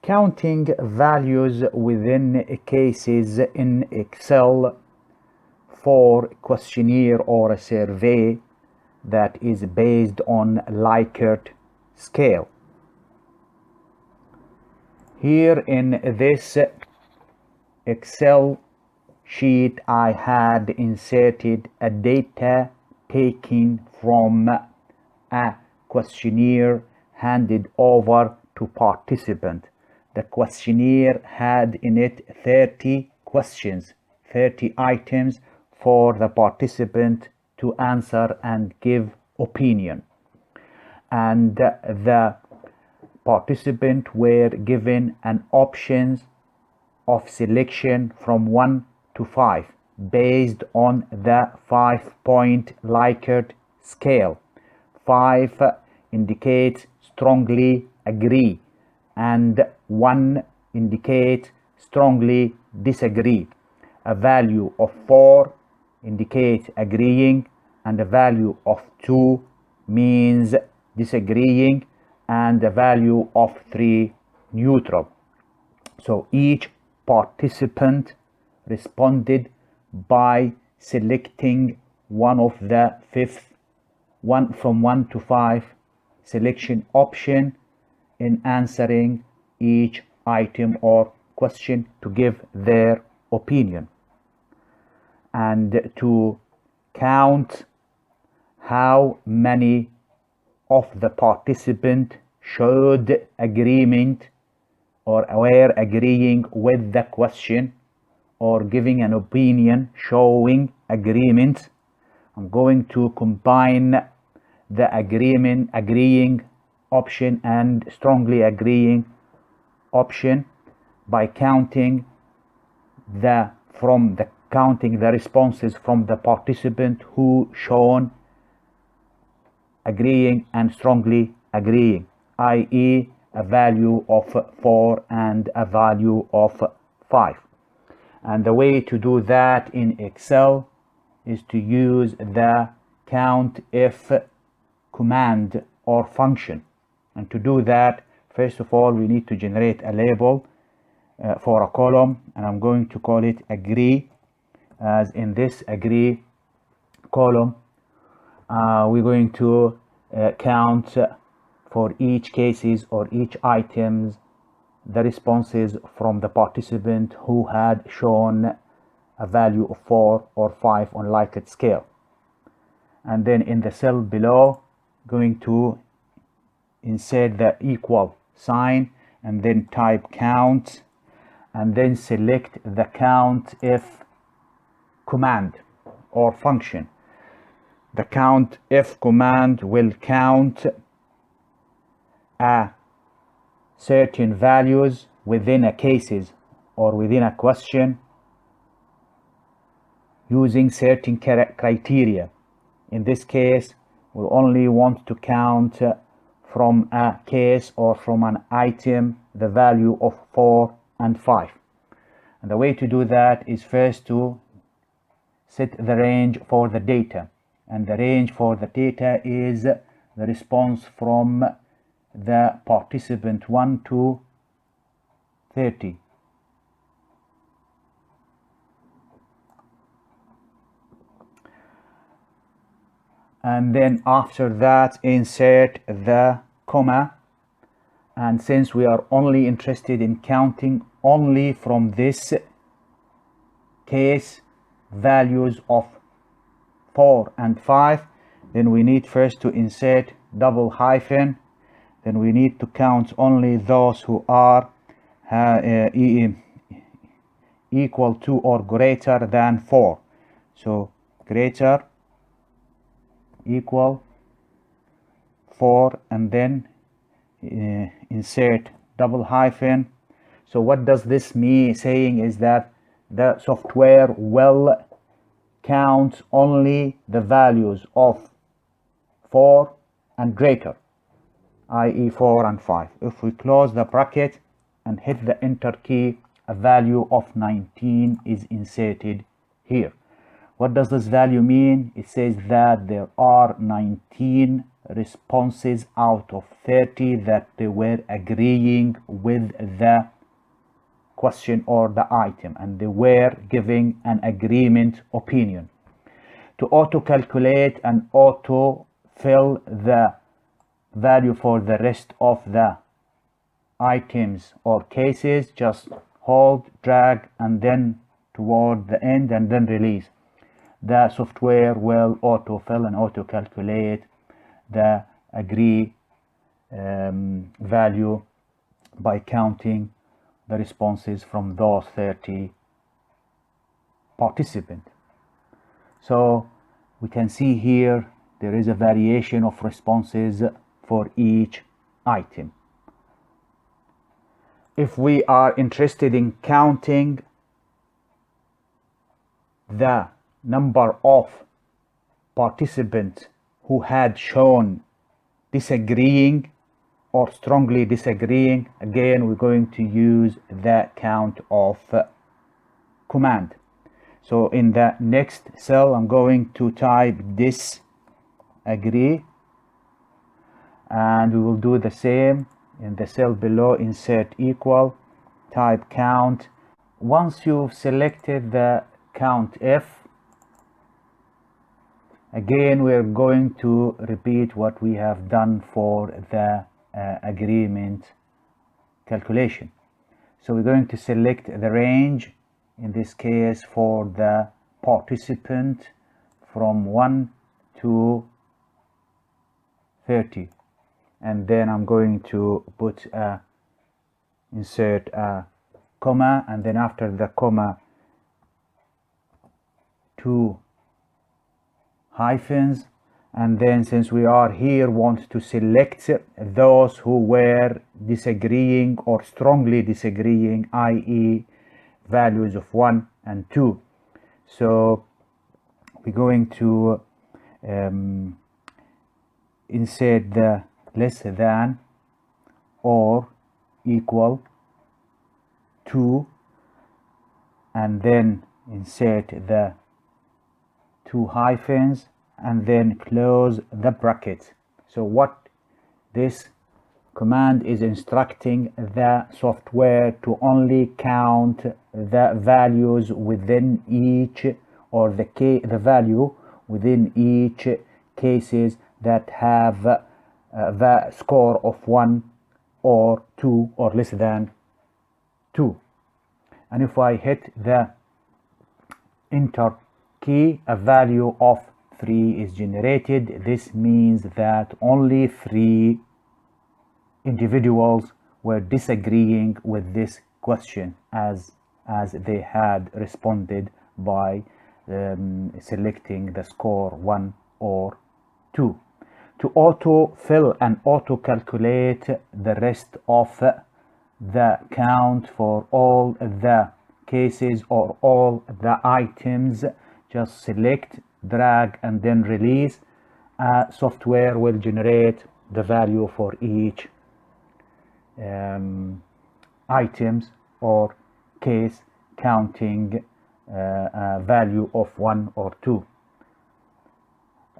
Counting values within cases in Excel for a questionnaire or a survey that is based on Likert scale. Here in this Excel sheet, I had inserted a data taken from a questionnaire handed over to participant. The questionnaire had in it 30 questions, 30 items for the participant to answer and give opinion. And the participant were given an options of selection from 1 to 5 based on the 5-point Likert scale. 5 indicates strongly agree and 1 indicates strongly disagree. A value of 4 indicates agreeing, and a value of 2 means disagreeing, and a value of 3 neutral. So each participant responded by selecting one of the from 1 to 5 selection option in answering each item or question to give their opinion. And to count how many of the participant showed agreement or were agreeing with the question or giving an opinion showing agreement, I'm going to combine the agreeing option and strongly agreeing option by counting the responses from the participant who shown agreeing and strongly agreeing, i.e. a value of 4 and a value of 5. And the way to do that in Excel is to use the COUNTIF command or function. And to do that, first of all, we need to generate a label for a column, and I'm going to call it agree. As in this agree column, we're going to count for each cases or each items the responses from the participant who had shown a value of 4 or 5 on Likert scale. And then in the cell below, going to insert the equal sign and then type count and then select the COUNTIF command or function. The COUNTIF command will count certain values within a cases or within a question using certain criteria. In this case, we only want to count from a case or from an item the value of 4 and 5. And the way to do that is first to set the range for the data. And the range for the data is the response from the participant 1 to 30. And then after that, insert the comma. And since we are only interested in counting only from this case values of 4 and 5, then we need first to insert double hyphen. Then we need to count only those who are equal to or greater than 4. So greater, equal, 4, and then insert double hyphen. So what does this mean? Saying is that the software will count only the values of 4 and greater, i.e. 4 and 5. If we close the bracket and hit the enter key, a value of 19 is inserted here. What does this value mean? It says that there are 19 responses out of 30 that they were agreeing with the question or the item, and they were giving an agreement opinion. To auto calculate and auto fill the value for the rest of the items or cases, just hold, drag, and then toward the end and then release. The software will auto fill and auto calculate the agree value by counting the responses from those 30 participants. So we can see here there is a variation of responses for each item. If we are interested in counting the number of participants who had shown disagreeing or strongly disagreeing, again we're going to use the count of command. So in the next cell I'm going to type disagree, and we will do the same in the cell below, insert equal, type count. Once you've selected the count F, again we're going to repeat what we have done for the agreement calculation. So we're going to select the range, in this case for the participant, from 1 to 30, and then I'm going to put insert a comma, and then after the comma 2 hyphens, and then since we are here want to select those who were disagreeing or strongly disagreeing, i.e. values of 1 and 2. So we're going to insert the less than or equal to, and then insert the 2 hyphens, and then close the bracket. So what this command is instructing the software to only count the values within each, or the value within each cases that have the score of 1 or 2 or less than 2. And if I hit the enter key, a value of 3 is generated. This means that only 3 individuals were disagreeing with this question as they had responded by selecting the score 1 or 2. To auto fill and auto calculate the rest of the count for all the cases or all the items, just select, drag, and then release. Software will generate the value for each items or case, counting a value of 1 or 2.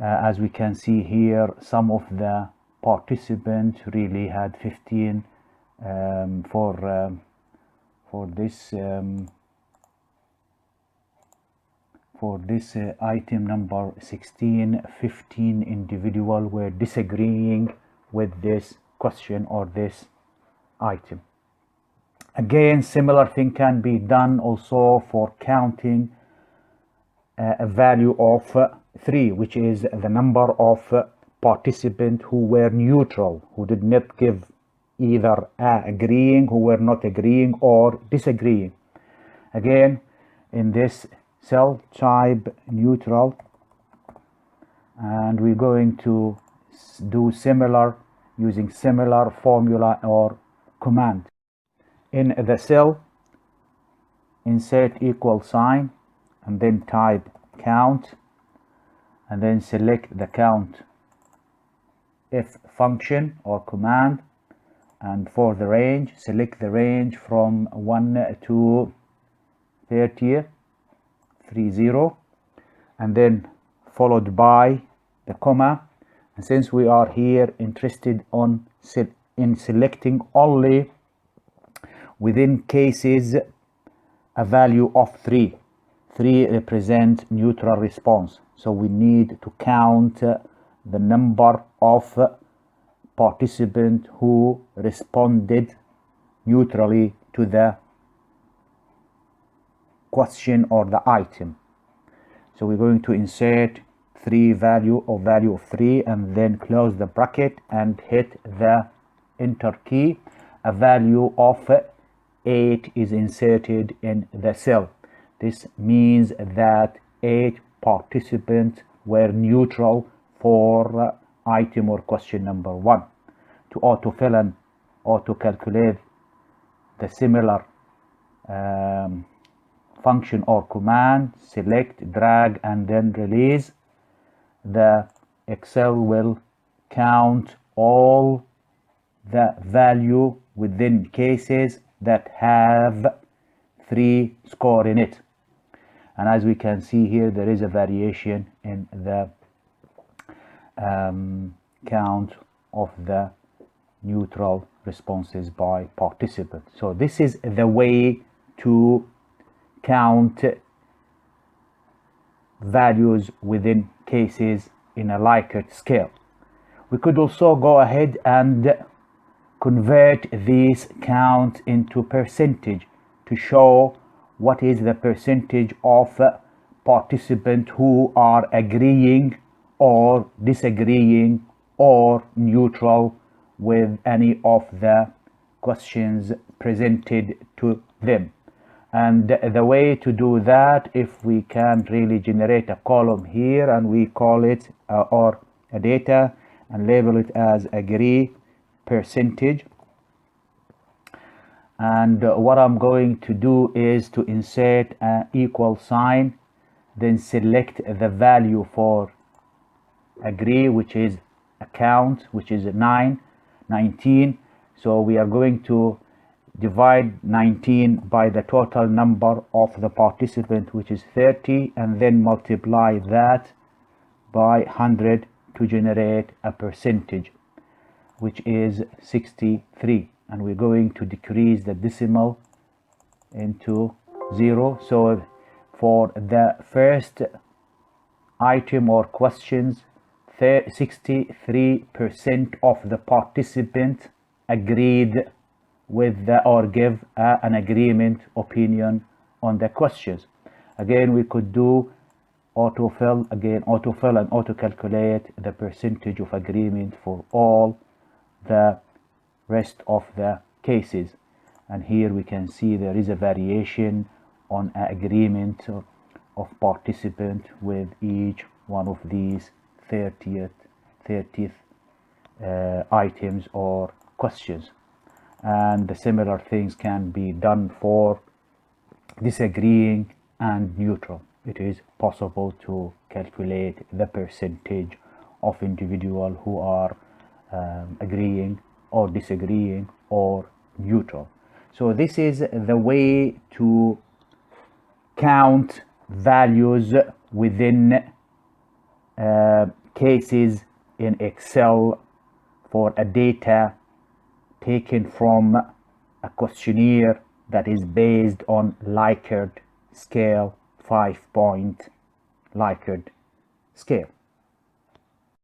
As we can see here, some of the participants really had 15 for this item number 16, 15 individuals were disagreeing with this question or this item. Again, similar thing can be done also for counting a value of 3, which is the number of participants who were neutral, who did not give either agreeing, who were not agreeing, or disagreeing. Again, in this cell, type neutral, and we're going to do similar, using similar formula or command. In the cell, insert equal sign, and then type count, and then select the count F function or command, and for the range, select the range from 1 to 30, and then followed by the comma, And since we are here interested in selecting only within cases a value of 3. 3 represents neutral response. So we need to count the number of participants who responded neutrally to the question or the item. So we're going to insert 3 value of 3 and then close the bracket and hit the enter key. A value of 8 is inserted in the cell. This means that 8 participants were neutral for item or question number 1. To autofill and auto-calculate the similar function or command, select, drag, and then release. The Excel will count all the value within cases that have 3 score in it. And as we can see here, there is a variation in the count of the neutral responses by participants. So this is the way to count values within cases in a Likert scale. We could also go ahead and convert this count into percentage to show what is the percentage of participants who are agreeing or disagreeing or neutral with any of the questions presented to them. And the way to do that, if we can really generate a column here and we call it or a data and label it as agree percentage. And what I'm going to do is to insert an equal sign, then select the value for agree, which is a count, which is 19. So we are going to divide 19 by the total number of the participant, which is 30, and then multiply that by 100 to generate a percentage, which is 63. And we're going to decrease the decimal into 0. So for the first item or questions, 63% of the participants agreed with the or give an agreement opinion on the questions. Again, we could do autofill and auto-calculate the percentage of agreement for all the rest of the cases. And here we can see there is a variation on agreement of participant with each one of these 30th items or questions. And the similar things can be done for disagreeing and neutral. It is possible to calculate the percentage of individuals who are agreeing or disagreeing or neutral. So this is the way to count values within cases in Excel for a data taken from a questionnaire that is based on Likert scale, 5-point Likert scale.